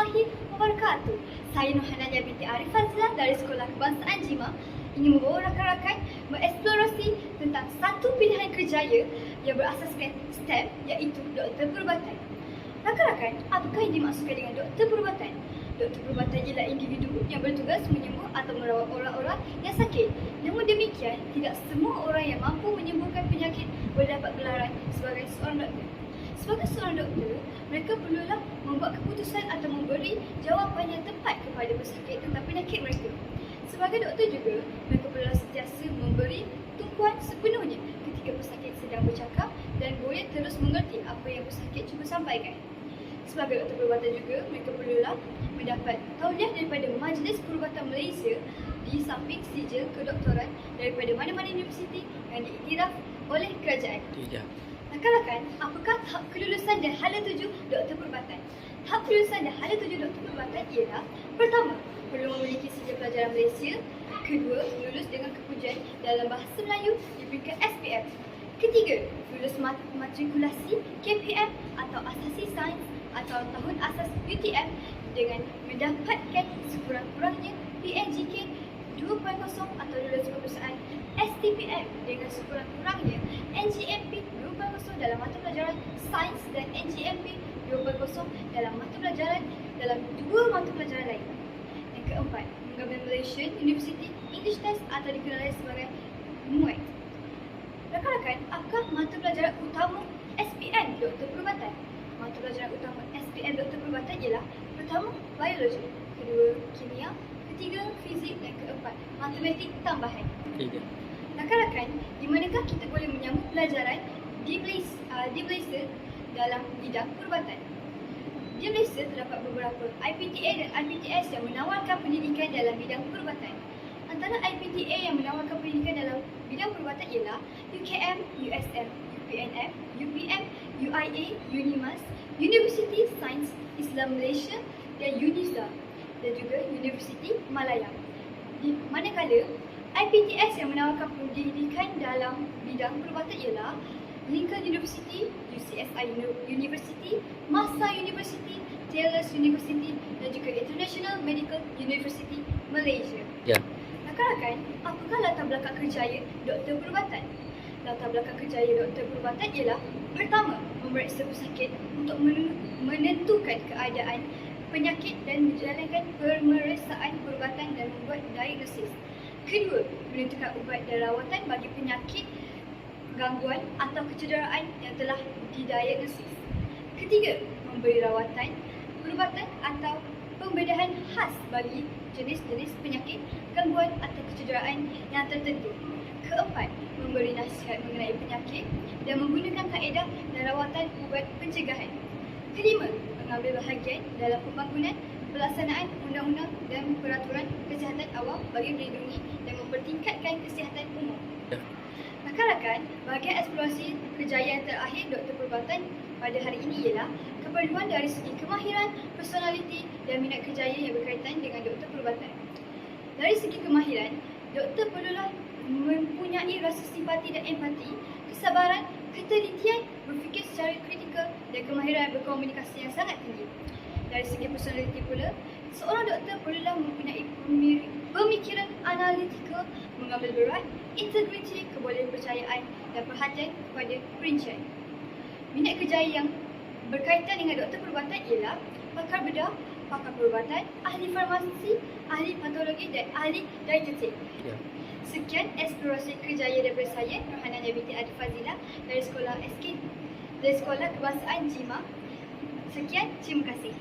warahmatullahi wabarakatuh. Saya Nurhananya binti Arif Fazila dari Sekolah Kebangsaan Jima ingin membawa rakan-rakan mengeksplorasi tentang satu pilihan kerjaya yang berasaskan STEM, iaitu Doktor Perubatan. Rakan-rakan, apakah yang dimaksudkan dengan Doktor Perubatan? Doktor Perubatan ialah individu yang bertugas menyembuh atau merawat orang-orang yang sakit. Namun demikian, tidak semua orang yang mampu menyembuhkan penyakit boleh dapat gelaran sebagai seorang doktor. Sebagai seorang doktor, mereka perlulah membuat keputusan atau memberi jawapan yang tepat kepada pesakit tentang penyakit mereka. Sebagai doktor juga, mereka perlulah sentiasa memberi tumpuan sepenuhnya ketika pesakit sedang bercakap dan boleh terus mengerti apa yang pesakit cuba sampaikan. Sebagai doktor perubatan juga, mereka perlulah mendapat tauliah daripada Majlis Perubatan Malaysia di samping sijil kedoktoran daripada mana-mana universiti yang diiktiraf oleh kerajaan. Rakan-rakan, apakah tahap kelulusan dan hala tuju Doktor Perubatan? Tahap kelulusan dan hala tuju Doktor Perubatan ialah: pertama, perlu memiliki sijil pelajaran Malaysia. Kedua, lulus dengan kepujian dalam bahasa Melayu di peringkat SPM. Ketiga, lulus matrikulasi KPM atau Asasi Sains atau tahun asas UTM dengan mendapatkan sekurang-kurangnya PNGK 2.0 atau lulus peperiksaan STPM dengan sekurang-kurangnya NGMP 2.0 dalam mata pelajaran Sains dan NGMP 2.0 dalam mata pelajaran dalam dua mata pelajaran lain. Yang keempat, mengambil Malaysian University English Test atau dikenali sebagai MUET. Rakan-rakan, apakah mata pelajaran utama SPM Doktor Perubatan? Mata pelajaran utama SPM Doktor Perubatan ialah: pertama, biologi; kedua, kimia; ketiga, fizik; dan keempat, matematik tambahan. Rakan-rakan, di manakah kita boleh menyambung pelajaran di Malaysia dalam bidang perubatan? Di Malaysia terdapat beberapa IPTA dan IPTS yang menawarkan pendidikan dalam bidang perubatan. Antara IPTA yang menawarkan pendidikan dalam bidang perubatan ialah UKM, USM, UPNM, UPM, UIA, UNIMAS, Universiti Sains Islam Malaysia dan UNISA dan juga Universiti Malaya. Di manakala IPTS yang menawarkan pendidikan dalam bidang perubatan ialah Lincoln University, UCSI University, Massa University, Taylor's University dan juga International Medical University Malaysia. Rakan-rakan, apakah latar belakang kerjaya Doktor Perubatan? Latar belakang kerjaya Doktor Perubatan ialah: pertama, memeriksa pesakit untuk menentukan keadaan penyakit dan menjalankan pemeriksaan perubatan dan membuat diagnosis. Kedua, menentukan ubat dan rawatan bagi penyakit, gangguan atau kecederaan yang telah didiagnosis. Ketiga, memberi rawatan, perubatan atau pembedahan khas bagi jenis-jenis penyakit, gangguan atau kecederaan yang tertentu. Keempat, memberi nasihat mengenai penyakit dan menggunakan kaedah dan rawatan ubat pencegahan. Kelima, mengambil bahagian dalam pembangunan pelaksanaan undang-undang dan peraturan kesihatan awam bagi melindungi dan mempertingkatkan kesihatan umum. Rakan-rakan, bahagian eksplorasi kejayaan terakhir Doktor Perubatan pada hari ini ialah keperluan dari segi kemahiran, personaliti dan minat kerjaya yang berkaitan dengan Doktor Perubatan. Dari segi kemahiran, doktor perlulah mempunyai rasa simpati dan empati, kesabaran, ketelitian, berfikir secara kritikal dan kemahiran berkomunikasi yang sangat tinggi. Dari segi personaliti pula, seorang doktor perlulah mempunyai pemikiran analitikal, mengambil berat, integriti, kebolehan percayaan dan perhatian kepada perincian. Minat kerjaya yang berkaitan dengan Doktor Perubatan ialah pakar bedah, pakar perubatan, ahli farmasi, ahli patologi dan ahli dietetik. Sekian eksplorasi kerjaya daripada saya, Nurhananya binti Arif Fazila dari Sekolah Kebangsaan Jima. Sekian, terima kasih.